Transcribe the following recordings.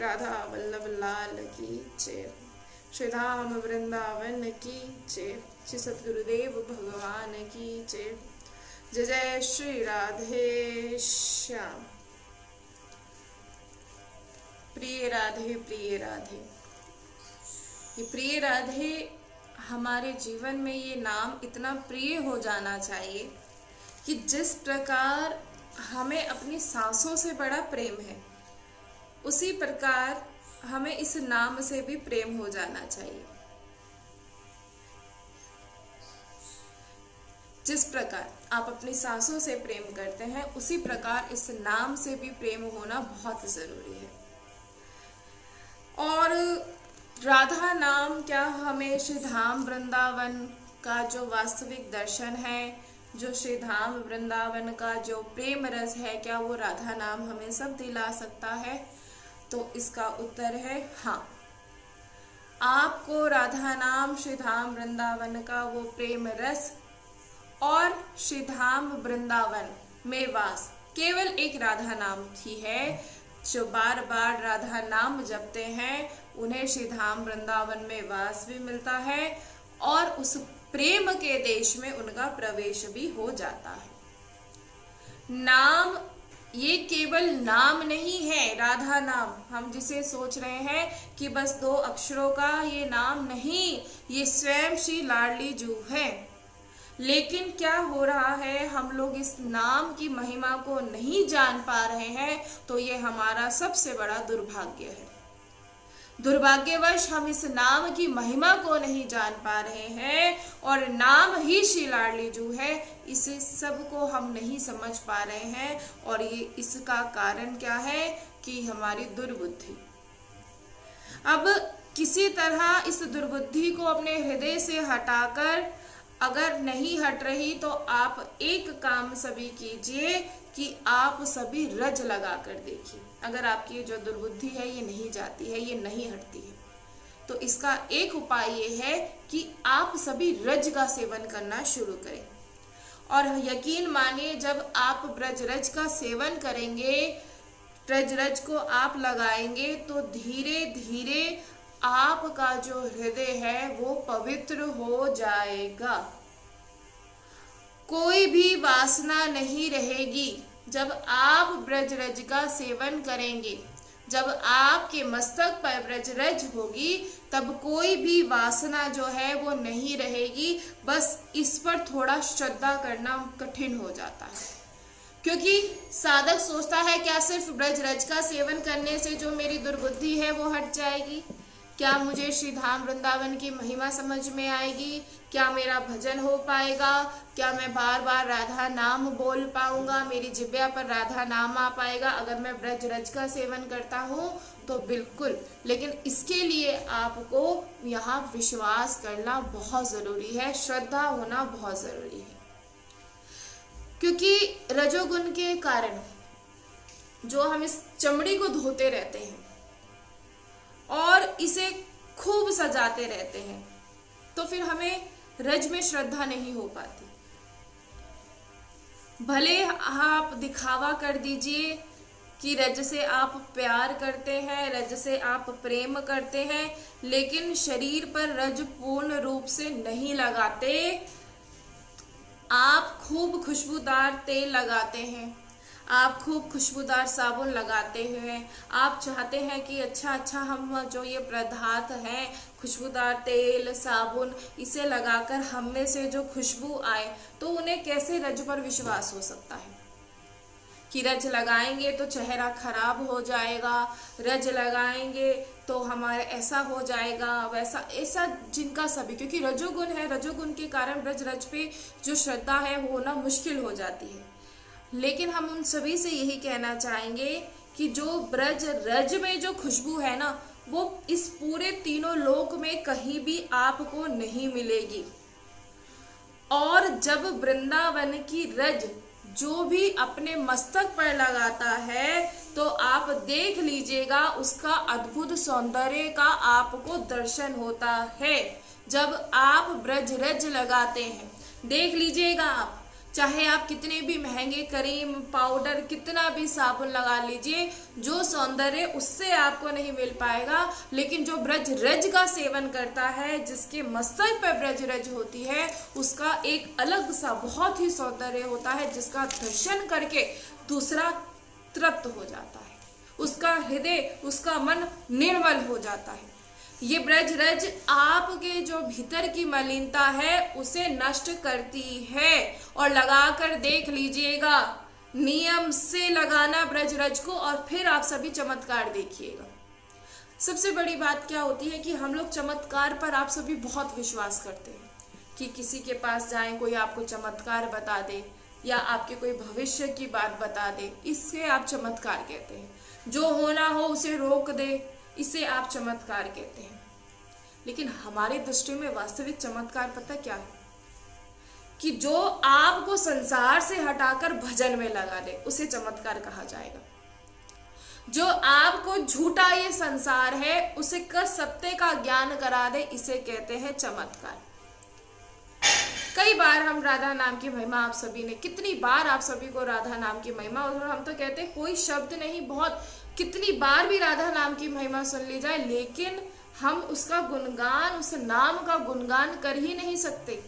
राधा वल्लभ लाल की जय। श्री धाम वृंदावन की जय। श्री सद्गुरुदेव भगवान की जय। जय जय श्री राधे श्याम। प्रिय राधे, प्रिय राधे। ये प्रिय राधे हमारे जीवन में ये नाम इतना प्रिय हो जाना चाहिए कि जिस प्रकार हमें अपनी सांसों से बड़ा प्रेम है, उसी प्रकार हमें इस नाम से भी प्रेम हो जाना चाहिए। जिस प्रकार आप अपनी सांसों से प्रेम करते हैं, उसी प्रकार इस नाम से भी प्रेम होना बहुत जरूरी है। और राधा नाम क्या हमें श्री धाम वृंदावन का जो वास्तविक दर्शन है, जो श्री धाम वृंदावन का जो प्रेम रस है, क्या वो राधा नाम हमें सब दिला सकता है? तो इसका उत्तर है हाँ। आपको राधा नाम, श्री धाम वृंदावन का वो प्रेम रस और श्री धाम वृंदावन में वास केवल एक राधा नाम ही है। जो बार बार राधा नाम जपते हैं, उन्हें श्री धाम वृंदावन में वास भी मिलता है और उस प्रेम के देश में उनका प्रवेश भी हो जाता है। नाम ये केवल नाम नहीं है। राधा नाम हम जिसे सोच रहे हैं कि बस 2 अक्षरों का ये नाम नहीं, ये स्वयं श्री लाडली जू है। लेकिन क्या हो रहा है, हम लोग इस नाम की महिमा को नहीं जान पा रहे हैं, तो ये हमारा सबसे बड़ा दुर्भाग्य है। दुर्भाग्यवश हम इस नाम की महिमा को नहीं जान पा रहे हैं और नाम ही श्री लाडली जू है, इसे सबको हम नहीं समझ पा रहे हैं। और ये इसका कारण क्या है कि हमारी दुर्बुद्धि। अब किसी तरह इस दुर्बुद्धि को अपने हृदय से हटाकर, अगर नहीं हट रही तो आप एक काम सभी कीजिए कि आप सभी रज लगा कर देखिए। अगर आपकी जो दुर्बुद्धि है ये नहीं जाती है, ये नहीं हटती है, तो इसका एक उपाय ये है कि आप सभी रज का सेवन करना शुरू करें। और यकीन मानिए, जब आप ब्रज रज का सेवन करेंगे, ब्रज रज को आप लगाएंगे, तो धीरे धीरे आपका जो हृदय है वो पवित्र हो जाएगा। कोई भी वासना नहीं रहेगी। जब आप ब्रज रज का सेवन करेंगे, जब आपके मस्तक पर ब्रज रज होगी, तब कोई भी वासना जो है वो नहीं रहेगी। बस इस पर थोड़ा श्रद्धा करना कठिन हो जाता है, क्योंकि साधक सोचता है क्या सिर्फ ब्रज रज का सेवन करने से जो मेरी दुर्बुद्धि है वो हट जाएगी? क्या मुझे श्री धाम वृंदावन की महिमा समझ में आएगी? क्या मेरा भजन हो पाएगा? क्या मैं बार बार राधा नाम बोल पाऊंगा? मेरी जिब्या पर राधा नाम आ पाएगा अगर मैं ब्रज रज का सेवन करता हूँ? तो बिल्कुल। लेकिन इसके लिए आपको यहाँ विश्वास करना बहुत जरूरी है, श्रद्धा होना बहुत जरूरी है। क्योंकि रजोगुण के कारण जो हम इस चमड़ी को धोते रहते हैं और इसे खूब सजाते रहते हैं, तो फिर हमें रज में श्रद्धा नहीं हो पाती। भले आप दिखावा कर दीजिए कि रज से आप प्यार करते हैं, रज से आप प्रेम करते हैं, लेकिन शरीर पर रज पूर्ण रूप से नहीं लगाते। आप खूब खुशबूदार तेल लगाते हैं, आप खूब खुशबूदार साबुन लगाते हुए आप चाहते हैं कि अच्छा हम जो ये पदार्थ हैं, खुशबूदार तेल साबुन, इसे लगाकर हम में से जो खुशबू आए, तो उन्हें कैसे रज पर विश्वास हो सकता है कि रज लगाएंगे तो चेहरा खराब हो जाएगा, रज लगाएंगे तो हमारा ऐसा हो जाएगा, वैसा ऐसा, जिनका सभी, क्योंकि रजोगुण है, रजोगुण के कारण ब्रज रज पे जो श्रद्धा है वो होना मुश्किल हो जाती है। लेकिन हम उन सभी से यही कहना चाहेंगे कि जो ब्रज रज में जो खुशबू है ना, वो इस पूरे तीनों लोक में कहीं भी आपको नहीं मिलेगी। और जब वृंदावन की रज जो भी अपने मस्तक पर लगाता है, तो आप देख लीजिएगा उसका अद्भुत सौंदर्य का आपको दर्शन होता है। जब आप ब्रज रज लगाते हैं, देख लीजिएगा आप चाहे आप कितने भी महंगे क्रीम पाउडर कितना भी साबुन लगा लीजिए, जो सौंदर्य उससे आपको नहीं मिल पाएगा। लेकिन जो ब्रज रज का सेवन करता है, जिसके मस्तक पर ब्रज रज होती है, उसका एक अलग सा बहुत ही सौंदर्य होता है, जिसका दर्शन करके दूसरा तृप्त हो जाता है, उसका हृदय उसका मन निर्मल हो जाता है। ये ब्रज रज आपके जो भीतर की मलिनता है उसे नष्ट करती है। और लगाकर देख लीजिएगा, नियम से लगाना ब्रज रज को, और फिर आप सभी चमत्कार देखिएगा। सबसे बड़ी बात क्या होती है कि हम लोग चमत्कार पर आप सभी बहुत विश्वास करते हैं कि किसी के पास जाएं, कोई आपको चमत्कार बता दे या आपके कोई भविष्य की बात बता दे, इससे आप चमत्कार कहते हैं। जो होना हो उसे रोक दे, इसे आप चमत्कार कहते हैं। लेकिन हमारी दृष्टि में वास्तविक चमत्कार पता क्या है? कि जो आपको संसार से हटाकर भजन में लगा दे, उसे चमत्कार कहा जाएगा। जो आपको झूठा ये संसार है उसे सत्य का ज्ञान करा दे, इसे कहते हैं चमत्कार। कई बार हम राधा नाम की महिमा, आप सभी ने कितनी बार आप सभी को राधा नाम की महिमा, और हम तो कहते हैं कोई शब्द नहीं, बहुत कितनी बार भी राधा नाम की महिमा सुन ली जाए, लेकिन हम उसका गुणगान, उस नाम का गुणगान कर ही नहीं सकते।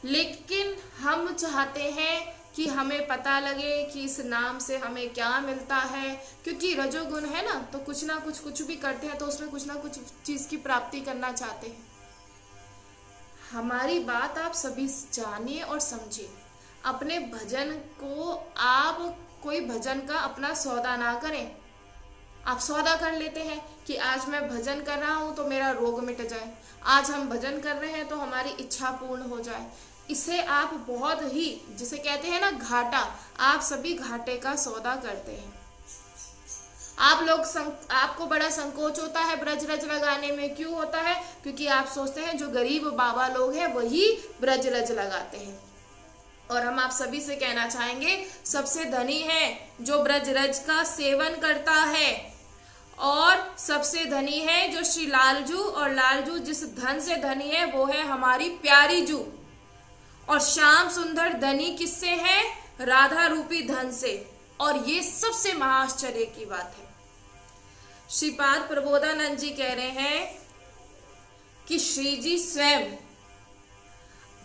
लेकिन हम चाहते हैं कि हमें पता लगे कि इस नाम से हमें क्या मिलता है, क्योंकि रजोगुण है ना, तो कुछ भी करते हैं तो उसमें कुछ ना कुछ चीज की प्राप्ति करना चाहते हैं। हमारी बात आप सभी जानिए और समझिए। अपने भजन को आप कोई भजन का अपना सौदा ना करें। आप सौदा कर लेते हैं कि आज मैं भजन कर रहा हूं तो मेरा रोग मिट जाए, आज हम भजन कर रहे हैं तो हमारी इच्छा पूर्ण हो जाए। इसे आप बहुत ही, जिसे कहते हैं ना घाटा, आप सभी घाटे का सौदा करते हैं। आपको बड़ा संकोच होता है ब्रज रज लगाने में। क्यों होता है? क्योंकि आप सोचते हैं जो गरीब बाबा लोग हैं वही ब्रज रज लगाते हैं। और हम आप सभी से कहना चाहेंगे, सबसे धनी है जो ब्रज रज का सेवन करता है, और सबसे धनी है जो श्री लालजू, और लालजू जिस धन से धनी है वो है हमारी प्यारी जू। और श्याम सुंदर धनी किससे है? राधा रूपी धन से। और ये सबसे महाआश्चर्य की बात है। श्रीपाद प्रबोधानंद जी कह रहे हैं कि श्री जी स्वयं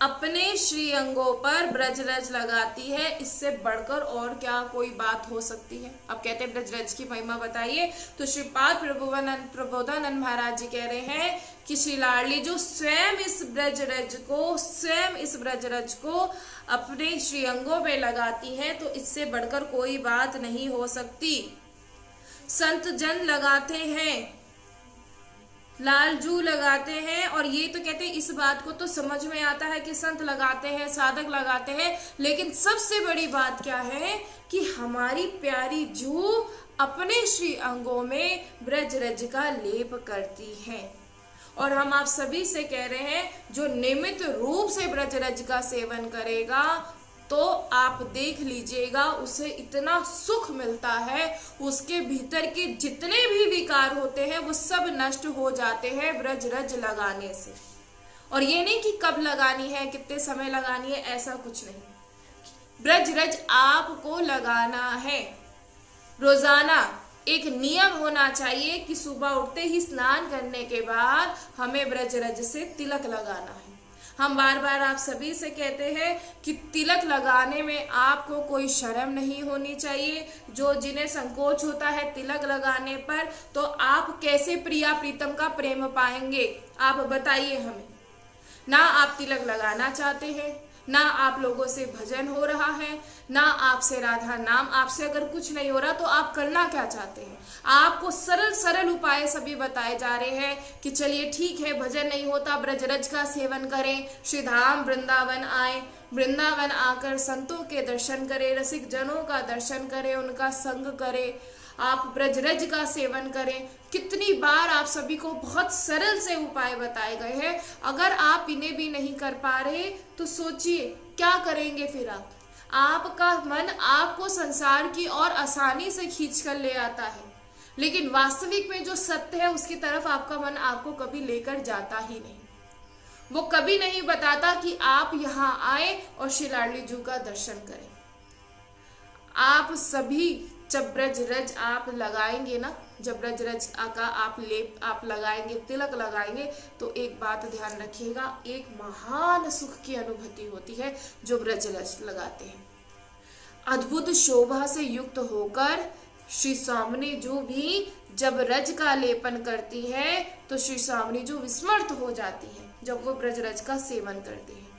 अपने श्री अंगों पर ब्रज रज लगाती है, इससे बढ़कर और क्या कोई बात हो सकती है? अब कहते हैं ब्रज रज की महिमा बताइए, तो श्रीपाद प्रबोधानंद महाराज जी कह रहे हैं कि श्री लाडली जो स्वयं इस ब्रज रज को अपने श्री अंगों में लगाती है, तो इससे बढ़कर कोई बात नहीं हो सकती। संत जन लगाते हैं, लालजू लगाते हैं, और ये तो कहते हैं, इस बात को तो समझ में आता है कि संत लगाते हैं, साधक लगाते हैं, लेकिन सबसे बड़ी बात क्या है कि हमारी प्यारी जू अपने श्री अंगों में ब्रज रज का लेप करती है। और हम आप सभी से कह रहे हैं, जो नियमित रूप से ब्रज रज का सेवन करेगा तो आप देख लीजिएगा उसे इतना सुख मिलता है, उसके भीतर के जितने भी विकार होते हैं वो सब नष्ट हो जाते हैं ब्रज रज लगाने से। और ये नहीं कि कब लगानी है, कितने समय लगानी है, ऐसा कुछ नहीं। ब्रज रज आपको लगाना है रोजाना। एक नियम होना चाहिए कि सुबह उठते ही स्नान करने के बाद हमें ब्रज रज से तिलक लगाना है। हम बार बार आप सभी से कहते हैं कि तिलक लगाने में आपको कोई शर्म नहीं होनी चाहिए। जिन्हें संकोच होता है तिलक लगाने पर, तो आप कैसे प्रिया प्रीतम का प्रेम पाएंगे? आप बताइए हमें। ना आप तिलक लगाना चाहते हैं, ना आप लोगों से भजन हो रहा है, ना आपसे राधा नाम, आपसे अगर कुछ नहीं हो रहा तो आप करना क्या चाहते हैं? आपको सरल सरल उपाय सभी बताए जा रहे हैं कि चलिए ठीक है, भजन नहीं होता, ब्रज रज का सेवन करें, श्री धाम वृंदावन आए, वृंदावन आकर संतों के दर्शन करें, रसिक जनों का दर्शन करें, उनका संग करें, आप ब्रज रज का सेवन करें। कितनी बार आप सभी को बहुत सरल से उपाय बताए गए हैं। अगर आप इन्हें भी नहीं कर पा रहे तो सोचिए क्या करेंगे फिर आप? आपका मन आपको संसार की ओर आसानी से खींच कर ले आता है, लेकिन वास्तविक में जो सत्य है उसकी तरफ आपका मन आपको कभी लेकर जाता ही नहीं। वो कभी नहीं बताता कि आप यहाँ आए और श्री लाडली जू का दर्शन करें। आप सभी जब ब्रज रज आप लगाएंगे ना, जब ब्रज रज का आप लेप आप लगाएंगे, तिलक लगाएंगे, तो एक बात ध्यान रखिएगा, एक महान सुख की अनुभूति होती है जो ब्रज रज लगाते हैं। अद्भुत शोभा से युक्त होकर श्री स्वामिनी जू भी जब रज का लेपन करती है तो श्री स्वामिनी जू विस्मृत हो जाती है। जब वो ब्रज रज का सेवन करती है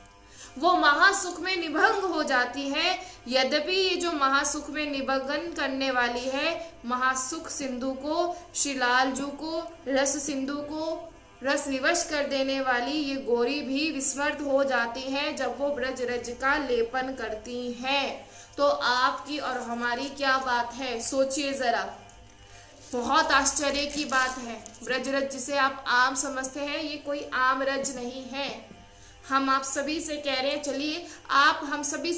वो महासुख में निमग्न हो जाती है। यद्यपि ये जो महासुख में निमग्न करने वाली है, महासुख सिंधु को, श्री लाल जू को, रस सिंधु को रस विवश कर देने वाली ये गोरी भी विस्मृत हो जाती हैं जब वो ब्रज रज का लेपन करती हैं। तो आपकी और हमारी क्या बात है, सोचिए जरा। बहुत आश्चर्य की बात है। ब्रज रज जिसे आप आम समझते हैं, ये कोई आम रज नहीं है। हम आप सभी से कह रहे हैं, चलिए आप सभी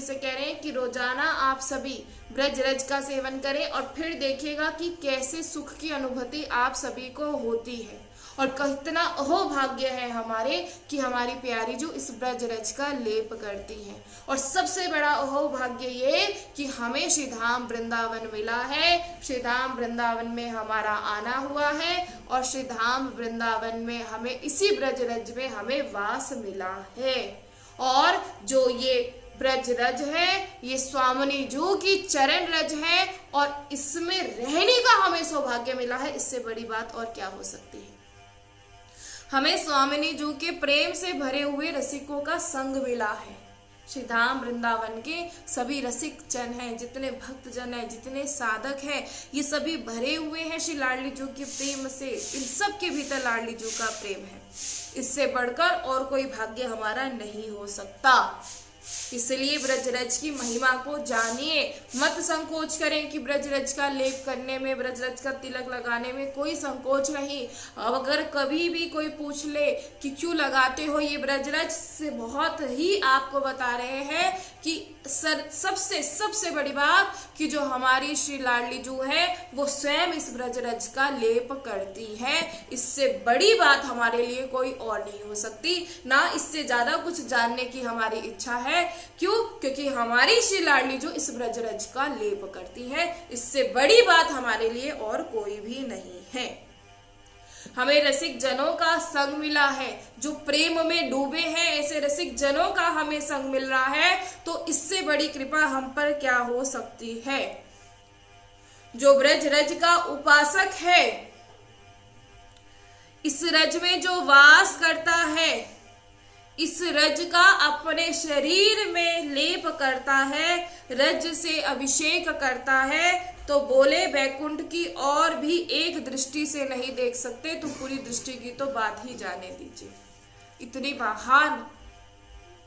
से कह रहे हैं कि रोजाना आप सभी ब्रज रज का सेवन करें और फिर देखिएगा कि कैसे सुख की अनुभूति आप सभी को होती है। और कितना अहोभाग्य है हमारे कि हमारी प्यारी जो इस ब्रज रज का लेप करती है। और सबसे बड़ा अहोभाग्य ये कि हमें श्री धाम वृंदावन मिला है। श्री धाम वृंदावन में हमारा आना हुआ है और श्री धाम वृंदावन में हमें इसी ब्रज रज में हमें वास मिला है। और जो ये ब्रज रज है ये स्वामिनी जू की चरण रज है और इसमें रहने का हमें सौभाग्य मिला है। इससे बड़ी बात और क्या हो सकती है। हमें स्वामिनी जू के प्रेम से भरे हुए रसिकों का संग मिला है। श्री धाम वृंदावन के सभी रसिक जन हैं, जितने भक्त जन हैं, जितने साधक हैं, ये सभी भरे हुए हैं श्री लाडली जू के प्रेम से। इन सब के भीतर लाडली जू का प्रेम है। इससे बढ़कर और कोई भाग्य हमारा नहीं हो सकता। इसलिए ब्रजरज की महिमा को जानिए, मत संकोच करें कि ब्रजरज का लेप करने में, ब्रजरज का तिलक लगाने में कोई संकोच नहीं। अगर कभी भी कोई पूछ ले कि क्यों लगाते हो ये ब्रजरज, से बहुत ही आपको बता रहे हैं कि सबसे बड़ी बात कि जो हमारी श्री लाडली जू है वो स्वयं इस ब्रजरज का लेप करती है। इससे बड़ी बात हमारे लिए कोई और नहीं हो सकती, ना इससे ज्यादा कुछ जानने की हमारी इच्छा है। क्यों? क्योंकि हमारी श्री लाडली जो इस ब्रजरज का लेप करती है, इससे बड़ी बात हमारे लिए और कोई भी नहीं है। हमें रसिक जनों का संग मिला है, जो प्रेम में डूबे हैं, ऐसे रसिक जनों का हमें संग मिल रहा है, तो इससे बड़ी कृपा हम पर क्या हो सकती है। जो ब्रज रज का उपासक है, इस रज में जो वास करता है, इस रज का अपने शरीर में लेप करता है, रज से अभिषेक करता है, तो बोले बैकुंठ की और भी एक दृष्टि से नहीं देख सकते तो पूरी दृष्टि की तो बात ही जाने दीजिए। इतनी महान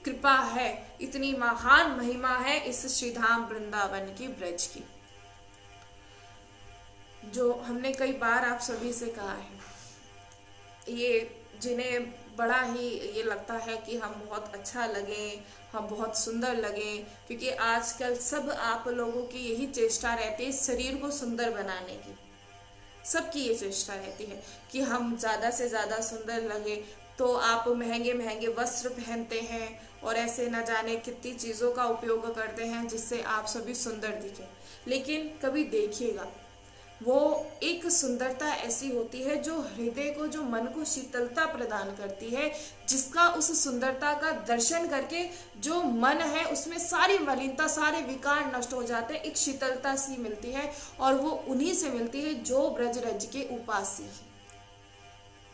कृपा है, इतनी महान महिमा है इस श्रीधाम वृंदावन की ब्रज की, जो हमने कई बार आप सभी से कहा है। ये जिन्हें बड़ा ही ये लगता है कि हम बहुत अच्छा लगे, हम बहुत सुंदर लगे, क्योंकि आजकल सब आप लोगों की यही चेष्टा रहती है शरीर को सुंदर बनाने की। सबकी ये चेष्टा रहती है कि हम ज़्यादा से ज़्यादा सुंदर लगे, तो आप महंगे महंगे वस्त्र पहनते हैं और ऐसे न जाने कितनी चीज़ों का उपयोग करते हैं जिससे आप सभी सुंदर दिखें। लेकिन कभी देखिएगा, वो एक सुंदरता ऐसी होती है जो हृदय को, जो मन को शीतलता प्रदान करती है, जिसका उस सुंदरता का दर्शन करके जो मन है उसमें सारी मलिनता, सारे विकार नष्ट हो जाते हैं। एक शीतलता सी मिलती है और वो उन्हीं से मिलती है जो ब्रजरज के उपासी,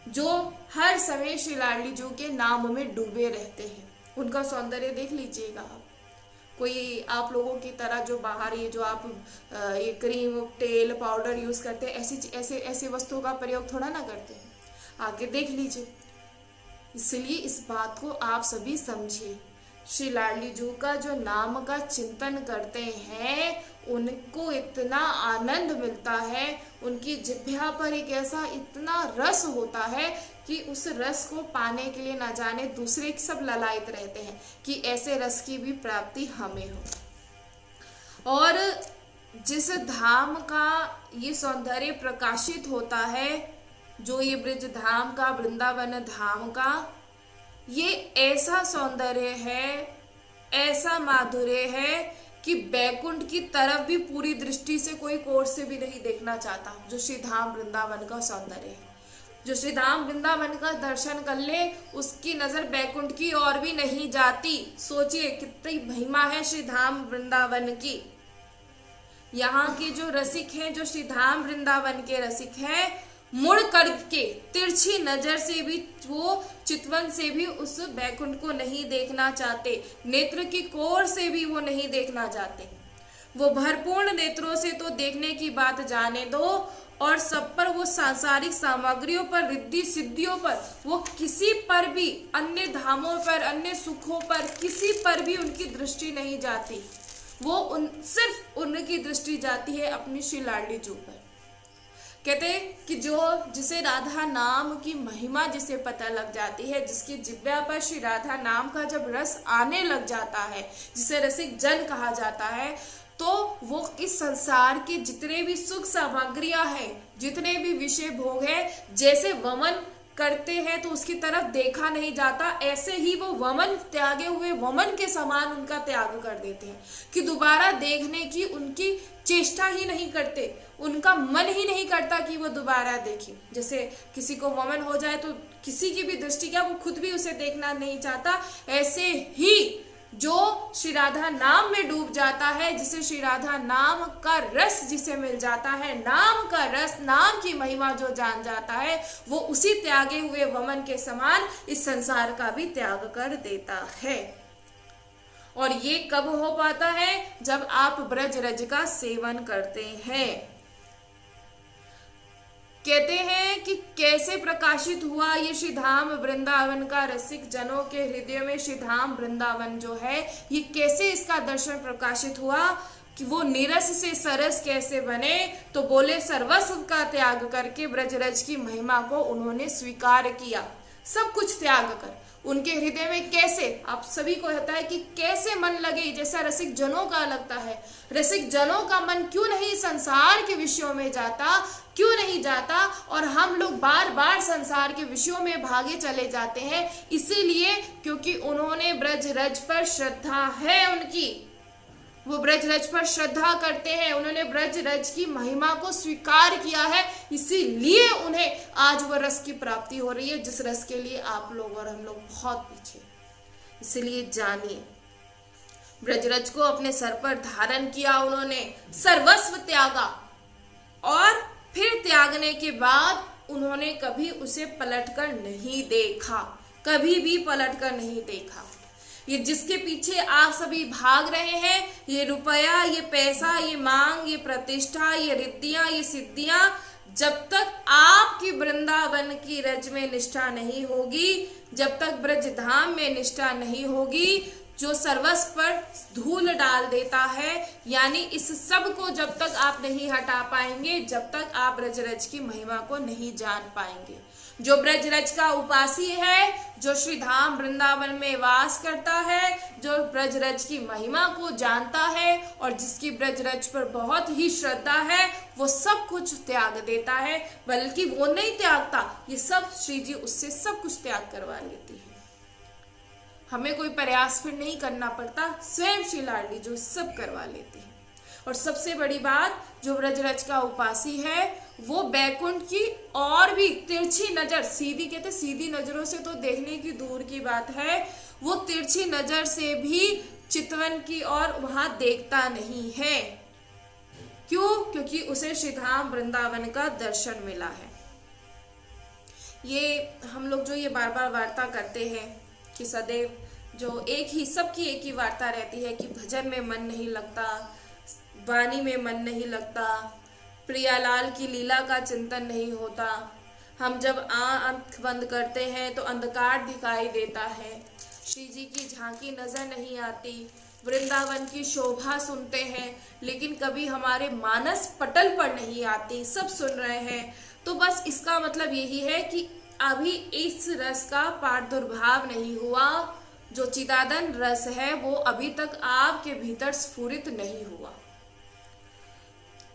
जो हर समय श्री लाडली जू के नाम में डूबे रहते हैं। उनका सौंदर्य देख लीजिएगा आप। कोई आप लोगों की तरह जो बाहर ये जो आप ये क्रीम, तेल, पाउडर यूज करते हैं, ऐसी वस्तुओं का प्रयोग थोड़ा ना करते हैं। आगे देख लीजिए। इसलिए इस बात को आप सभी समझिए। श्री लाडली जू का जो नाम का चिंतन करते हैं उनको इतना आनंद मिलता है, उनकी जिह्वा पर एक ऐसा इतना रस होता है कि उस रस को पाने के लिए ना जाने दूसरे सब ललायत रहते हैं कि ऐसे रस की भी प्राप्ति हमें हो। और जिस धाम का ये सौंदर्य प्रकाशित होता है, जो ये ब्रज धाम का, वृंदावन धाम का, ये ऐसा सौंदर्य है, ऐसा माधुर्य है कि बैकुंठ की तरफ भी पूरी दृष्टि से कोई कोर से भी नहीं देखना चाहता, जो श्री धाम वृंदावन का सौंदर्य है। जो श्री धाम वृंदावन का दर्शन कर ले उसकी नजर बैकुंठ की और भी नहीं जाती। सोचिए कितनी महिमा है श्री धाम वृंदावन की। यहाँ के जो रसिक हैं, जो श्री धाम वृंदावन के रसिक हैं, मुड़ करके तिरछी नजर से भी वो चितवन से भी उस बैकुंठ को नहीं देखना चाहते, नेत्र की कोर से भी वो नहीं देखना चाहते। वो भरपूर्ण नेत्रों से तो देखने की बात जाने दो, और सब पर, वो सांसारिक सामग्रियों पर, रिद्धि सिद्धियों पर, वो किसी पर भी, अन्य धामों पर, अन्य सुखों पर, किसी पर भी उनकी दृष्टि नहीं जाती। वो सिर्फ उनकी दृष्टि जाती है अपनी श्री लाडली जू पर। कहते हैं कि जिसे राधा नाम की महिमा जिसे पता लग जाती है, जिसकी जिह्वा पर श्री राधा नाम का जब रस आने लग जाता है, जिसे रसिक जन कहा जाता है, तो वो इस संसार के जितने भी सुख सामग्रियां हैं, जितने भी विषय भोग है, जैसे वमन करते हैं तो उसकी तरफ देखा नहीं जाता, ऐसे ही वो वमन त्यागे हुए वमन के समान उनका त्याग कर देते हैं कि दोबारा देखने की उनकी चेष्टा ही नहीं करते, उनका मन ही नहीं करता कि वो दोबारा देखें। जैसे किसी को वमन हो जाए तो किसी की भी दृष्टि क्या, वो खुद भी उसे देखना नहीं चाहता, ऐसे ही जो श्री राधा नाम में डूब जाता है, जिसे श्री राधा नाम का रस जिसे मिल जाता है, नाम का रस, नाम की महिमा जो जान जाता है, वो उसी त्यागे हुए वमन के समान इस संसार का भी त्याग कर देता है। और ये कब हो पाता है? जब आप ब्रज रज का सेवन करते हैं। कहते हैं कि कैसे प्रकाशित हुआ ये श्री धाम वृंदावन का रसिक जनों के हृदय में। श्री धाम वृंदावन जो है, ये कैसे इसका दर्शन प्रकाशित हुआ कि वो नीरस से सरस कैसे बने, तो बोले सर्वस्व का त्याग करके ब्रजरज की महिमा को उन्होंने स्वीकार किया, सब कुछ त्याग कर। उनके हृदय में कैसे, आप सभी को होता है कि कैसे मन लगे, जैसा रसिक जनों का लगता है। रसिक जनों का मन क्यों नहीं संसार के विषयों में जाता, क्यों नहीं जाता? और हम लोग बार बार संसार के विषयों में भागे चले जाते हैं, इसीलिए क्योंकि उन्होंने ब्रज रज पर श्रद्धा है उनकी, वो ब्रज रज पर श्रद्धा करते हैं, उन्होंने ब्रज रज की महिमा को स्वीकार किया है, इसीलिए उन्हें आज वो रस की प्राप्ति हो रही है, जिस रस के लिए आप लोग और हम लोग बहुत पीछे। इसलिए जानिए, ब्रज रज को अपने सर पर धारण किया उन्होंने, सर्वस्व त्यागा, और फिर त्यागने के बाद उन्होंने कभी उसे पलटकर नहीं देखा, कभी भी पलटकर नहीं देखा। ये जिसके पीछे आप सभी भाग रहे हैं, ये रुपया, ये पैसा, ये मांग, ये प्रतिष्ठा, ये रिद्धियां, ये सिद्धियां, जब तक आपकी वृंदावन की रज में निष्ठा नहीं होगी, जब तक ब्रज धाम में निष्ठा नहीं होगी, जो सर्वस्व पर धूल डाल देता है, यानी इस सब को जब तक आप नहीं हटा पाएंगे, जब तक आप ब्रजरज की महिमा को नहीं जान पाएंगे। जो ब्रजरज का उपासी है, जो श्री धाम वृंदावन में वास करता है, जो ब्रजरज की महिमा को जानता है और जिसकी ब्रजरज पर बहुत ही श्रद्धा है, वो सब कुछ त्याग देता है। बल्कि वो नहीं त्यागता, ये सब श्री जी उससे सब कुछ त्याग करवा लेती है। हमें कोई प्रयास फिर नहीं करना पड़ता, स्वयं श्री लाडली जो सब करवा लेते हैं। और सबसे बड़ी बात, जो ब्रजरज का उपासी है, वो बैकुंठ की और भी तिरछी नजर, सीधी कहते सीधी नजरों से तो देखने की दूर की बात है, वो तिरछी नजर से भी चितवन की ओर वहां देखता नहीं है। क्यों? क्योंकि उसे श्रीधाम वृंदावन का दर्शन मिला है। ये हम लोग जो ये बार बार वार्ता करते हैं कि सदैव जो एक ही, सबकी एक ही वार्ता रहती है कि भजन में मन नहीं लगता, वाणी में मन नहीं लगता, प्रियालाल की लीला का चिंतन नहीं होता, हम जब आंख बंद करते हैं तो अंधकार दिखाई देता है, श्री जी की झांकी नजर नहीं आती, वृंदावन की शोभा सुनते हैं लेकिन कभी हमारे मानस पटल पर नहीं आती, सब सुन रहे हैं। तो बस इसका मतलब यही है कि अभी इस रस का प्रादुर्भाव नहीं हुआ, जो चिदानंद रस है वो अभी तक आपके भीतर स्फुरित नहीं हुआ।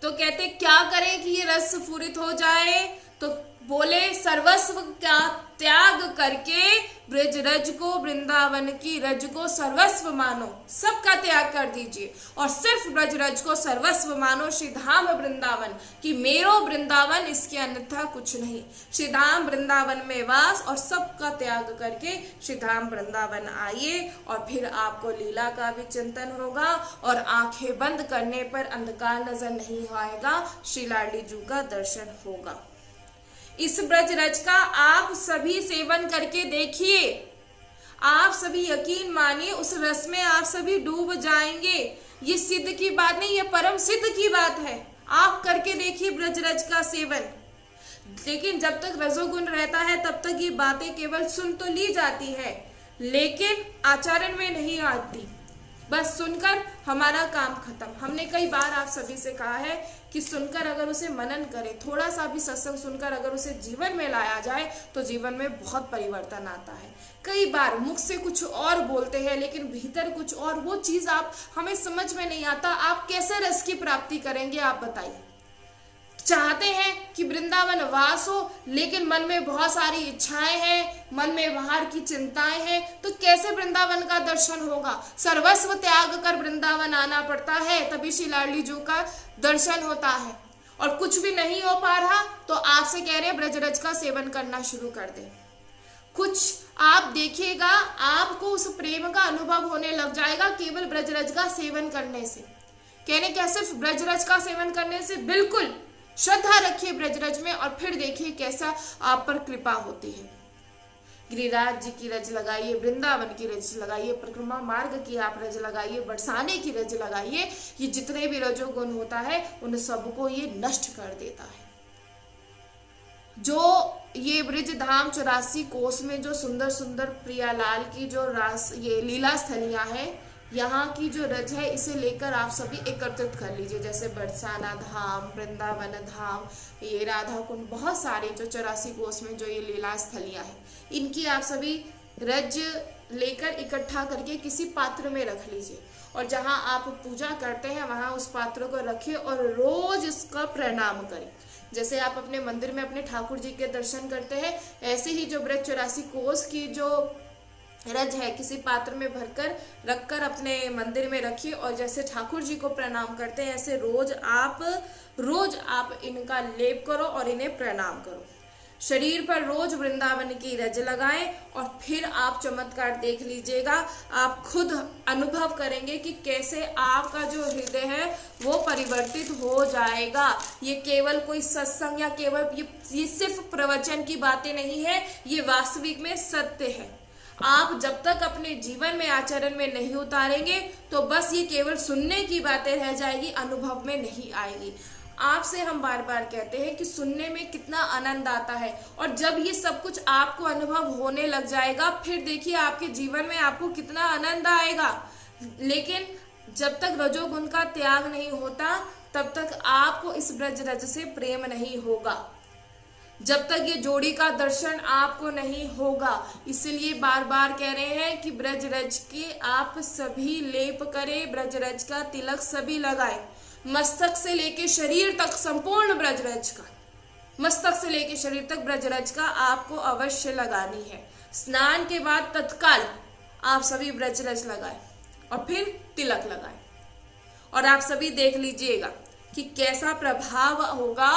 तो कहते क्या करें कि ये रस स्फुरित हो जाए? तो बोले सर्वस्व का त्याग करके ब्रज रज को, वृंदावन की रज को सर्वस्व मानो, सबका त्याग कर दीजिए और सिर्फ ब्रज रज को सर्वस्व मानो। श्री धाम वृंदावन कि मेरो वृंदावन, इसके अन्यथा कुछ नहीं। श्री धाम वृंदावन में वास और सबका त्याग करके श्री धाम वृंदावन आइए और फिर आपको लीला का भी चिंतन होगा और आंखें बंद करने पर अंधकार नजर नहीं आएगा, श्री लाडली जू का दर्शन होगा। इस ब्रज रज का आप सभी सेवन करके देखिए, आप सभी यकीन मानिए उस रस में आप सभी डूब जाएंगे। ये सिद्ध की बात नहीं, ये परम सिद्ध की बात है। आप करके देखिए ब्रज रज का सेवन। लेकिन जब तक रजोगुण रहता है तब तक ये बातें केवल सुन तो ली जाती है, लेकिन आचरण में नहीं आती। बस सुनकर हमारा काम खत्म। हमने कई बार आप सभी से कहा है कि सुनकर अगर उसे मनन करें, थोड़ा सा भी सत्संग सुनकर अगर उसे जीवन में लाया जाए तो जीवन में बहुत परिवर्तन आता है। कई बार मुख से कुछ और बोलते हैं लेकिन भीतर कुछ और, वो चीज आप हमें समझ में नहीं आता। आप कैसे रस की प्राप्ति करेंगे आप बताइए। चाहते हैं कि वृंदावन वास हो, लेकिन मन में बहुत सारी इच्छाएं हैं, मन में बाहर की चिंताएं हैं, तो कैसे वृंदावन का दर्शन होगा। सर्वस्व त्याग कर वृंदावन आना पड़ता है, तभी श्री लाडली जू का दर्शन होता है। और कुछ भी नहीं हो पा रहा तो आपसे कह रहे हैं ब्रज रज का सेवन करना शुरू कर दे। कुछ आप देखिएगा, आपको उस प्रेम का अनुभव होने लग जाएगा केवल ब्रज रज का सेवन करने से। कहने क्या, सिर्फ ब्रज रज का सेवन करने से? बिल्कुल। श्रद्धा रखिए ब्रजरज में और फिर देखिए कैसा आप पर कृपा होती है। गिरिराज जी की रज लगाइए, वृंदावन की रज लगाइए, परिक्रमा मार्ग की आप रज लगाइए, बरसाने की रज लगाइए। ये जितने भी रजोगुण होता है उन सबको ये नष्ट कर देता है। जो ये ब्रिज धाम 84 कोस में जो सुंदर सुंदर प्रियालाल की जो रास ये लीला स्थलियां हैं, यहाँ की जो रज है इसे लेकर आप सभी एकत्रित कर लीजिए। जैसे बरसाना धाम, वृंदावन धाम, ये राधा कुंड, बहुत सारे जो 84 कोस में जो ये लीला स्थलियां हैं, इनकी आप सभी रज लेकर इकट्ठा करके किसी पात्र में रख लीजिए और जहाँ आप पूजा करते हैं वहाँ उस पात्र को रखिए और रोज इसका प्रणाम करें। जैसे आप अपने मंदिर में अपने ठाकुर जी के दर्शन करते हैं, ऐसे ही जो ब्रज 84 कोस की जो रज है किसी पात्र में भरकर रखकर अपने मंदिर में रखिए और जैसे ठाकुर जी को प्रणाम करते हैं ऐसे रोज आप इनका लेप करो और इन्हें प्रणाम करो। शरीर पर रोज वृंदावन की रज लगाएं और फिर आप चमत्कार देख लीजिएगा। आप खुद अनुभव करेंगे कि कैसे आपका जो हृदय है वो परिवर्तित हो जाएगा। ये केवल कोई सत्संग या केवल ये सिर्फ प्रवचन की बातें नहीं है, ये वास्तविक में सत्य है। आप जब तक अपने जीवन में आचरण में नहीं उतारेंगे तो बस ये केवल सुनने की बातें रह जाएगी, अनुभव में नहीं आएगी। आपसे हम बार बार कहते हैं कि सुनने में कितना आनंद आता है और जब ये सब कुछ आपको अनुभव होने लग जाएगा फिर देखिए आपके जीवन में आपको कितना आनंद आएगा। लेकिन जब तक रजोगुण का त्याग नहीं होता तब तक आपको इस ब्रज रज से प्रेम नहीं होगा, जब तक ये जोड़ी का दर्शन आपको नहीं होगा। इसलिए बार बार कह रहे हैं कि ब्रज रज के आप सभी लेप करें, ब्रज रज का तिलक सभी लगाए, मस्तक से लेके शरीर तक संपूर्ण ब्रज रज का, मस्तक से लेके शरीर तक ब्रज रज का आपको अवश्य लगानी है। स्नान के बाद तत्काल आप सभी ब्रज रज लगाए और फिर तिलक लगाए और आप सभी देख लीजिएगा कि कैसा प्रभाव होगा।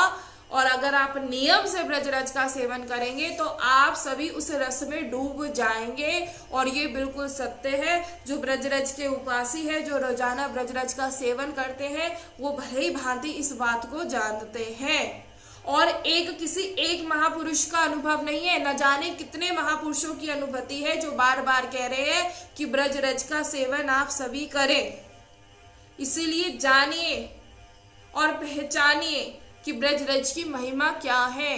और अगर आप नियम से ब्रज रज का सेवन करेंगे तो आप सभी उस रस में डूब जाएंगे। और ये बिल्कुल सत्य है, जो ब्रज रज के उपासी है, जो रोजाना ब्रज रज का सेवन करते हैं, वो भली भांति इस बात को जानते हैं। और किसी एक महापुरुष का अनुभव नहीं है, न जाने कितने महापुरुषों की अनुभूति है जो बार बार कह रहे हैं कि ब्रज रज का सेवन आप सभी करें। इसीलिए जानिए और पहचानिए कि ब्रज रज की महिमा क्या है।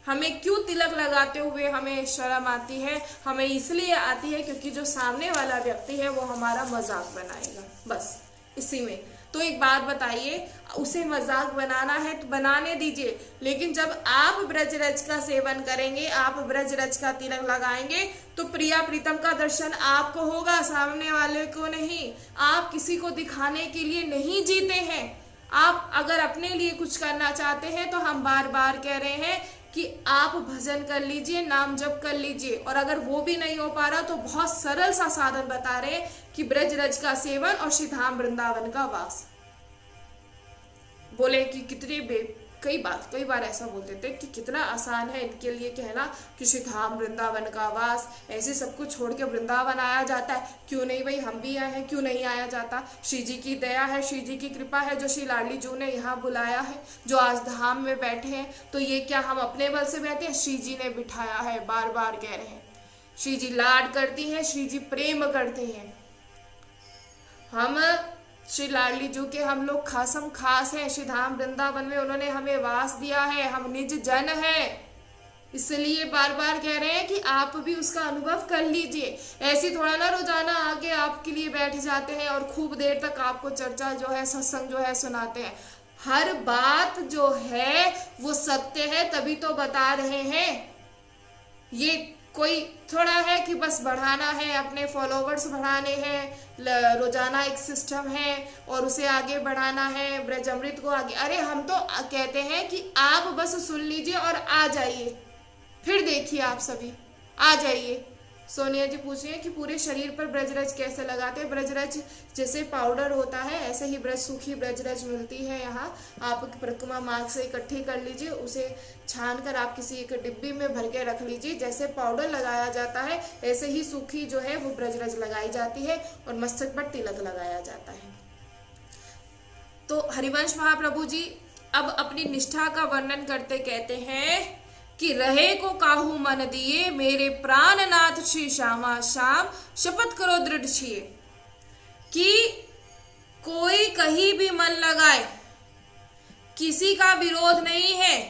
हमें क्यों तिलक लगाते हुए हमें शर्म आती है? हमें इसलिए आती है क्योंकि जो सामने वाला व्यक्ति है वो हमारा मजाक बनाएगा, बस इसी में। तो एक बात बताइए, उसे मजाक बनाना है तो बनाने दीजिए, लेकिन जब आप ब्रज रज का सेवन करेंगे, आप ब्रज रज का तिलक लगाएंगे तो प्रिया प्रीतम का दर्शन आपको होगा, सामने वाले को नहीं। आप किसी को दिखाने के लिए नहीं जीते हैं। आप अगर अपने लिए कुछ करना चाहते हैं तो हम बार बार कह रहे हैं कि आप भजन कर लीजिए, नाम जप कर लीजिए, और अगर वो भी नहीं हो पा रहा तो बहुत सरल सा साधन बता रहे हैं कि ब्रज रज का सेवन और श्री धाम वृंदावन का वास। बोले कि कई बार ऐसा बोलते थे कि कितना आसान है इनके लिए कहना कि श्री धाम वृंदावन का वास, ऐसे सब कुछ छोड़ के वृंदावन आया जाता है, क्यों नहीं भाई, हम भी आए हैं, क्यों नहीं आया जाता। श्री जी की दया है, श्री जी की कृपा है, जो श्री लाडली जू ने यहाँ बुलाया है, जो आज धाम में बैठे हैं। तो ये क्या हम अपने बल से बैठे हैं, श्री जी ने बिठाया है, बार बार कह रहे हैं। श्री जी लाड करती हैं, श्री जी प्रेम करते हैं। हम श्री लाडली जू के हम लोग खासम खास हैं, श्री धाम वृंदावन में उन्होंने हमें वास दिया है, हम निज जन हैं, इसलिए बार बार कह रहे हैं कि आप भी उसका अनुभव कर लीजिए। ऐसी थोड़ा ना रोजाना आके आपके लिए बैठ जाते हैं और खूब देर तक आपको चर्चा जो है, सत्संग जो है सुनाते हैं। हर बात जो है वो सत्य है, तभी तो बता रहे हैं। ये कोई थोड़ा है कि बस बढ़ाना है, अपने फॉलोवर्स बढ़ाने हैं, रोजाना एक सिस्टम है और उसे आगे बढ़ाना है, ब्रज अमृत को आगे। अरे हम तो कहते हैं कि आप बस सुन लीजिए और आ जाइए, फिर देखिए आप सभी आ जाइए। सोनिया जी पूछ रही है कि पूरे शरीर पर ब्रजरज कैसे लगाते हैं। ब्रजरज जैसे पाउडर होता है, ऐसे ही ब्रज सूखी ब्रजरज मिलती है यहाँ। आप परिक्रमा मार्ग से इकट्ठी कर लीजिए, उसे छान कर आप किसी एक डिब्बी में भर के रख लीजिए। जैसे पाउडर लगाया जाता है ऐसे ही सूखी जो है वो ब्रजरज लगाई जाती है और मस्तक पर तिलक लगाया जाता है। तो हरिवंश महाप्रभु जी अब अपनी निष्ठा का वर्णन करते कहते हैं कि रहे को काहू मन दिए, मेरे प्राणनाथ श्री श्यामा श्याम शपथ करो दृढ़ छिए। कि कोई कहीं भी मन लगाए, किसी का विरोध नहीं है,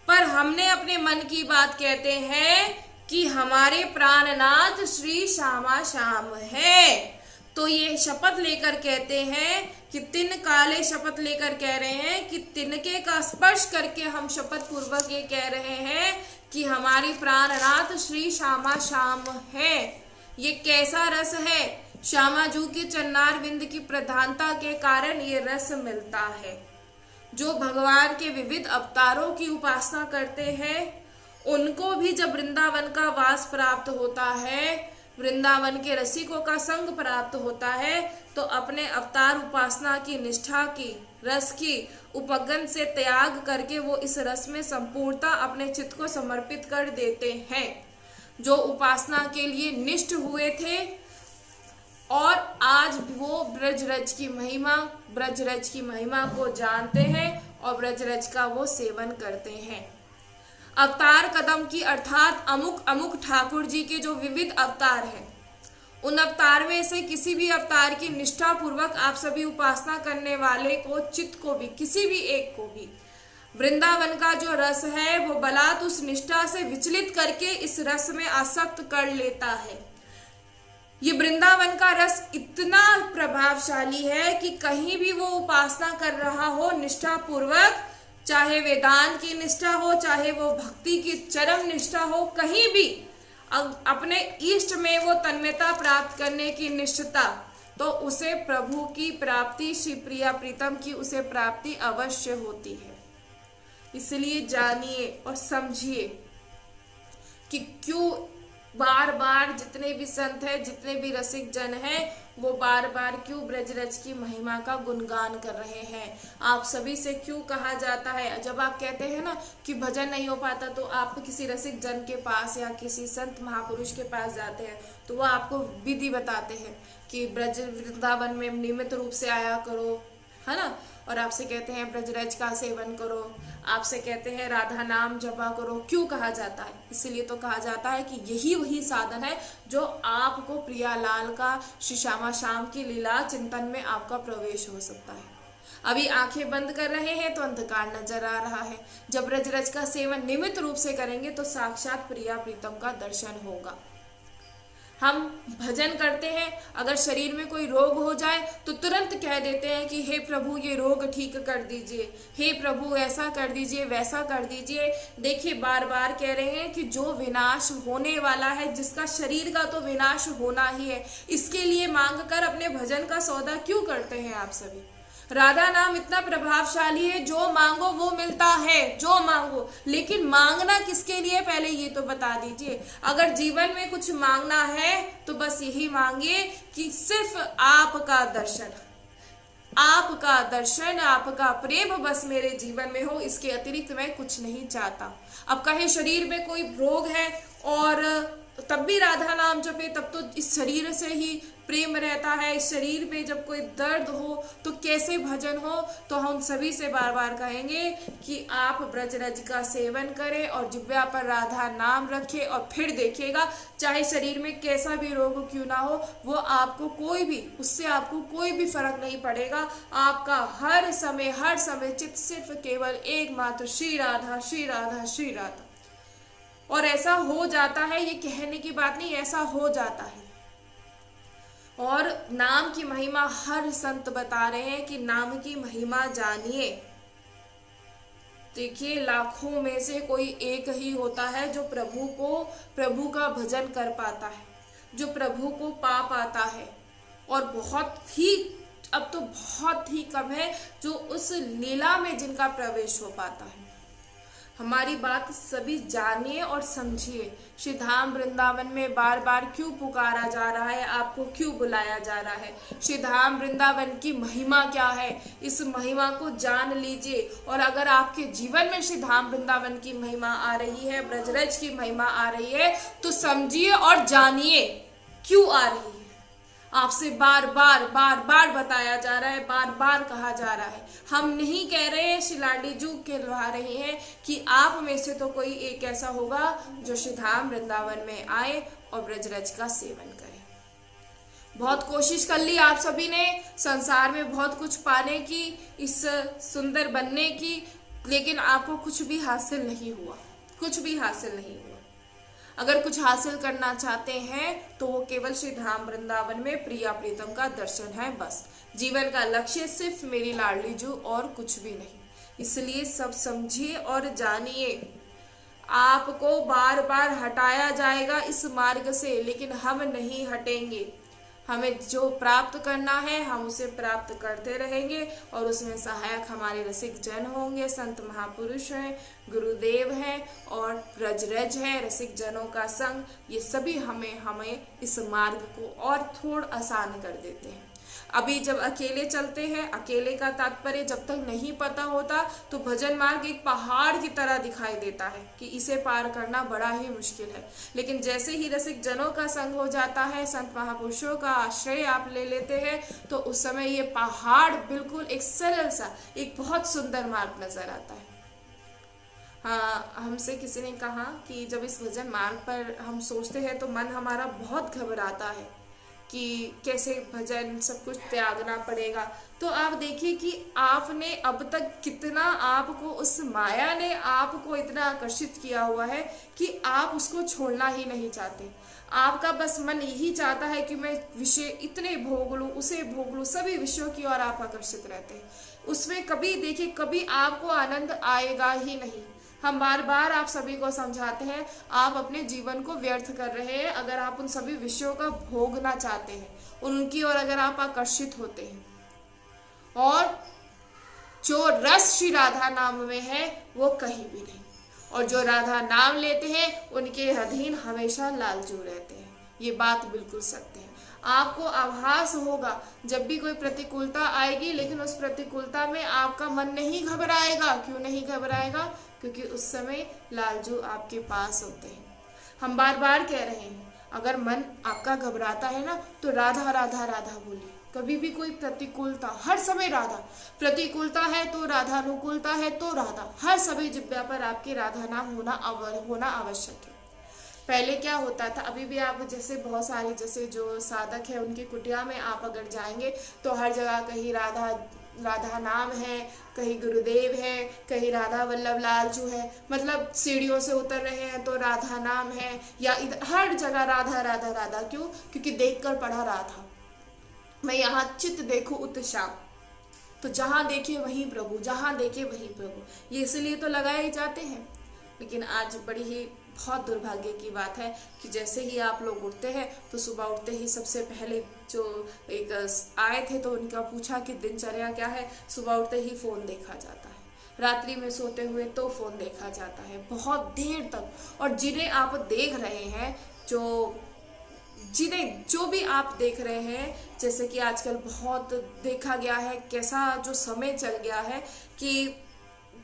पर हमने अपने मन की बात कहते हैं कि हमारे प्राणनाथ श्री श्यामा श्याम है। तो ये शपथ लेकर कहते हैं कि तिन काले शपथ लेकर कह रहे हैं कि तिनके का स्पर्श करके हम शपथ पूर्वक ये कह रहे हैं कि हमारी प्राणनाथ श्री श्यामा श्याम है। ये कैसा रस है, श्यामा जू के चन्नार बिंद की प्रधानता के कारण ये रस मिलता है। जो भगवान के विविध अवतारों की उपासना करते हैं उनको भी जब वृंदावन का वास प्राप्त होता है, वृंदावन के रसिकों का संग प्राप्त होता है, तो अपने अवतार उपासना की निष्ठा की, रस की उपगन से त्याग करके वो इस रस में संपूर्णता अपने चित्त को समर्पित कर देते हैं। जो उपासना के लिए निष्ठ हुए थे और आज वो ब्रजरज की महिमा को जानते हैं और ब्रजरज का वो सेवन करते हैं। अवतार कदम की अर्थात अमुक ठाकुर जी के जो विविध अवतार हैं, उन अवतार में से किसी भी अवतार की निष्ठा पूर्वक आप सभी उपासना करने वाले को, चित्त को भी, किसी भी एक को भी वृंदावन का जो रस है वो बलात् उस निष्ठा से विचलित करके इस रस में आसक्त कर लेता है। ये वृंदावन का रस इतना प्रभावशाली है कि कहीं भी वो उपासना कर रहा हो निष्ठा पूर्वक, चाहे वेदांत की निष्ठा हो, चाहे वो भक्ति की चरम निष्ठा हो, कहीं भी अपने इष्ट में वो तन्मयता प्राप्त करने की निष्ठता, तो उसे प्रभु की प्राप्ति, श्री प्रिया प्रीतम की उसे प्राप्ति अवश्य होती है। इसलिए जानिए और समझिए कि क्यों बार बार जितने भी संत हैं, जितने भी रसिक जन हैं, वो बार बार क्यों ब्रजरज की महिमा का गुणगान कर रहे हैं। आप सभी से क्यों कहा जाता है, जब आप कहते हैं ना कि भजन नहीं हो पाता तो आप किसी रसिक जन के पास या किसी संत महापुरुष के पास जाते हैं तो वो आपको विधि बताते हैं कि ब्रज वृंदावन में नियमित रूप से आया करो, है ना, और आपसे कहते हैं ब्रजरज का सेवन करो, आपसे कहते हैं राधा नाम जपा करो। क्यों कहा जाता है? इसीलिए तो कहा जाता है कि यही वही साधन है जो आपको प्रियालाल का श्री श्यामा श्याम की लीला चिंतन में आपका प्रवेश हो सकता है। अभी आंखें बंद कर रहे हैं तो अंधकार नजर आ रहा है, जब ब्रजरज का सेवन नियमित रूप से करेंगे तो साक्षात प्रिया प्रीतम का दर्शन होगा। हम भजन करते हैं, अगर शरीर में कोई रोग हो जाए तो तुरंत कह देते हैं कि हे प्रभु ये रोग ठीक कर दीजिए, हे प्रभु ऐसा कर दीजिए, वैसा कर दीजिए। देखिए बार बार कह रहे हैं कि जो विनाश होने वाला है, जिसका शरीर का तो विनाश होना ही है, इसके लिए मांग कर अपने भजन का सौदा क्यों करते हैं आप सभी? राधा नाम इतना प्रभावशाली है, जो मांगो वो मिलता है, जो मांगो। लेकिन मांगना किसके लिए, पहले ये तो बता दीजिए। अगर जीवन में कुछ मांगना है तो बस यही मांगिए कि सिर्फ आपका दर्शन, आपका दर्शन, आपका प्रेम बस मेरे जीवन में हो, इसके अतिरिक्त मैं कुछ नहीं चाहता। अब कहे शरीर में कोई रोग है और तब भी राधा नाम जपे, तब तो इस शरीर से ही प्रेम रहता है। इस शरीर पे जब कोई दर्द हो तो कैसे भजन हो। तो हम सभी से बार बार कहेंगे कि आप ब्रजरज का सेवन करें और जिब्या पर राधा नाम रखें, और फिर देखिएगा चाहे शरीर में कैसा भी रोग क्यों ना हो, वो आपको कोई भी, उससे आपको कोई भी फर्क नहीं पड़ेगा। आपका हर समय चित्त सिर्फ केवल एकमात्र श्री राधा, श्री राधा, श्री राधा। और ऐसा हो जाता है, ये कहने की बात नहीं, ऐसा हो जाता है। और नाम की महिमा हर संत बता रहे हैं कि नाम की महिमा जानिए। देखिए, लाखों में से कोई एक ही होता है जो प्रभु का भजन कर पाता है, जो प्रभु को पा पाता है। और बहुत ही, अब तो बहुत ही कम है जो उस लीला में जिनका प्रवेश हो पाता है। हमारी बात सभी जानिए और समझिए। श्री धाम वृंदावन में बार बार क्यों पुकारा जा रहा है, आपको क्यों बुलाया जा रहा है, श्री धाम वृंदावन की महिमा क्या है, इस महिमा को जान लीजिए। और अगर आपके जीवन में श्री धाम वृंदावन की महिमा आ रही है, ब्रजरज की महिमा आ रही है, तो समझिए और जानिए क्यों आ रही है। आपसे बार बार बताया जा रहा है, बार बार कहा जा रहा है। हम नहीं कह रहे हैं, श्री लाडी जी कहलवा रहे हैं कि आप में से तो कोई एक ऐसा होगा जो श्री धाम वृंदावन में आए और ब्रजरज का सेवन करे। बहुत कोशिश कर ली आप सभी ने संसार में बहुत कुछ पाने की, इस सुंदर बनने की, लेकिन आपको कुछ भी हासिल नहीं हुआ, कुछ भी हासिल नहीं हुआ। अगर कुछ हासिल करना चाहते हैं तो वो केवल श्री धाम वृंदावन में प्रिया प्रीतम का दर्शन है। बस जीवन का लक्ष्य सिर्फ मेरी लाडली जू और कुछ भी नहीं। इसलिए सब समझिए और जानिए। आपको बार बार हटाया जाएगा इस मार्ग से, लेकिन हम नहीं हटेंगे। हमें जो प्राप्त करना है हम उसे प्राप्त करते रहेंगे, और उसमें सहायक हमारे रसिक जन होंगे, संत महापुरुष हैं, गुरुदेव हैं और ब्रजरज है, रसिक जनों का संग। ये सभी हमें इस मार्ग को और थोड़ा आसान कर देते हैं। अभी जब अकेले चलते हैं, अकेले का तात्पर्य जब तक नहीं पता होता तो भजन मार्ग एक पहाड़ की तरह दिखाई देता है कि इसे पार करना बड़ा ही मुश्किल है। लेकिन जैसे ही रसिक जनों का संग हो जाता है, संत महापुरुषों का आश्रय आप ले लेते हैं, तो उस समय ये पहाड़ बिल्कुल एक सरल सा, एक बहुत सुंदर मार्ग नजर आता है। हाँ, हमसे किसी ने कहा कि जब इस भजन मार्ग पर हम सोचते हैं तो मन हमारा बहुत घबराता है कि कैसे भजन सब कुछ त्यागना पड़ेगा। तो आप देखिए कि आपने अब तक कितना, आपको उस माया ने आपको इतना आकर्षित किया हुआ है कि आप उसको छोड़ना ही नहीं चाहते। आपका बस मन यही चाहता है कि मैं विषय इतने भोग लूँ, उसे भोग लूँ, सभी विषयों की ओर आप आकर्षित रहते हैं। उसमें कभी देखिए, कभी आपको आनंद आएगा ही नहीं। हम बार बार आप सभी को समझाते हैं, आप अपने जीवन को व्यर्थ कर रहे हैं अगर आप उन सभी विषयों का भोगना चाहते हैं, उनकी ओर अगर आप आकर्षित होते हैं। और जो रस श्री राधा नाम में है वो कहीं भी नहीं, और जो राधा नाम लेते हैं उनके अधीन हमेशा लालजू रहते हैं। ये बात बिल्कुल सत्य है। आपको आभास होगा जब भी कोई प्रतिकूलता आएगी, लेकिन उस प्रतिकूलता में आपका मन नहीं घबराएगा। क्यों नहीं घबराएगा? क्योंकि उस समय लालजू आपके पास होते हैं। हम बार बार कह रहे हैं, अगर मन आपका घबराता है ना, तो राधा राधा राधा बोलिए। कभी भी कोई प्रतिकूलता, हर समय राधा, प्रतिकूलता है तो राधा, अनुकूलता है तो राधा, हर समय जिब्या पर आपके राधा नाम होना आवश्यक है। पहले क्या होता था, अभी भी आप जैसे बहुत सारे जैसे जो साधक है उनकी कुटिया में आप अगर जाएंगे तो हर जगह कहीं राधा नाम है, कहीं गुरुदेव है, कहीं राधा वल्लभ लालजू है। मतलब सीढ़ियों से उतर रहे हैं तो राधा नाम है, या इधर हर जगह राधा राधा राधा। क्यों? क्योंकि देखकर पढ़ा राधा, मैं यहाँ चित्त देखूं उत श्याम, तो जहाँ देखे वहीं प्रभु, जहाँ देखे वहीं प्रभु, ये इसलिए तो लगाए जाते हैं। लेकिन आज बड़ी ही बहुत दुर्भाग्य की बात है कि जैसे ही आप लोग उठते हैं तो सुबह उठते ही सबसे पहले जो एक आए थे तो उनका पूछा कि दिनचर्या क्या है, सुबह उठते ही फ़ोन देखा जाता है, रात्रि में सोते हुए तो फ़ोन देखा जाता है बहुत देर तक। और जिन्हें आप देख रहे हैं, जो भी आप देख रहे हैं, जैसे कि आजकल बहुत देखा गया है कैसा जो समय चल गया है कि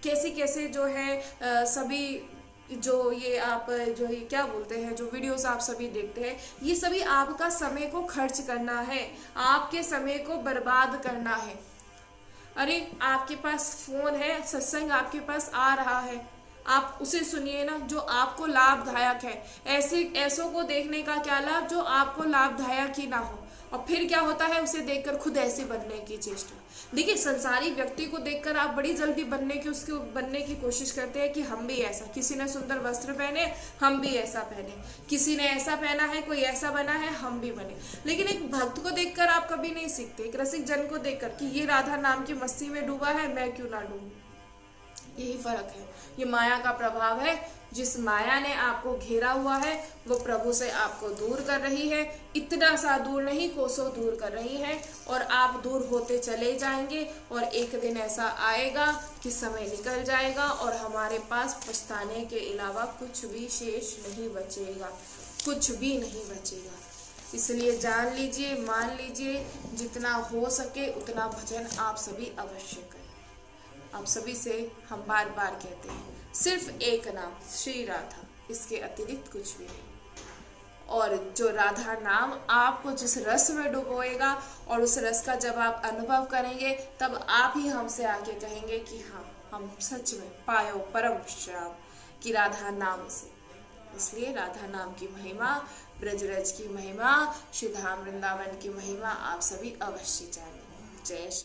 कैसे कैसे जो है सभी जो ये आप जो ये क्या बोलते हैं, जो वीडियोस आप सभी देखते हैं, ये सभी आपका समय को खर्च करना है, आपके समय को बर्बाद करना है। अरे आपके पास फोन है, सत्संग आपके पास आ रहा है, आप उसे सुनिए ना, जो आपको लाभदायक है। ऐसों को देखने का क्या लाभ जो आपको लाभदायक ही ना हो। और फिर क्या होता है, उसे देखकर खुद ऐसे बनने की चेष्टा। देखिए, संसारी व्यक्ति को देखकर आप बड़ी जल्दी उसके बनने की कोशिश करते हैं कि हम भी ऐसा, किसी ने सुंदर वस्त्र पहने हम भी ऐसा पहने, किसी ने ऐसा पहना है, कोई ऐसा बना है, हम भी बने। लेकिन एक भक्त को देखकर आप कभी नहीं सीखते, एक रसिक जन को देखकर कि ये राधा नाम की मस्ती में डूबा है, मैं क्यों ना डूबूं। यही फर्क है, ये माया का प्रभाव है। जिस माया ने आपको घेरा हुआ है वो प्रभु से आपको दूर कर रही है, इतना सा दूर नहीं, कोसों दूर कर रही है। और आप दूर होते चले जाएंगे और एक दिन ऐसा आएगा कि समय निकल जाएगा और हमारे पास पछताने के अलावा कुछ भी शेष नहीं बचेगा, कुछ भी नहीं बचेगा। इसलिए जान लीजिए, मान लीजिए, जितना हो सके उतना भजन आप सभी अवश्य करें। आप सभी से हम बार बार कहते हैं, सिर्फ एक नाम श्री राधा, इसके अतिरिक्त कुछ भी नहीं। और जो राधा नाम आपको जिस रस में डुबोएगा और उस रस का जब आप अनुभव करेंगे, तब आप ही हमसे आके कहेंगे कि हाँ, हम सच में पायो परम श्राव कि राधा नाम से। इसलिए राधा नाम की महिमा, ब्रजरज की महिमा, श्री धाम वृंदावन की महिमा आप सभी अवश्य जानें। जय श्री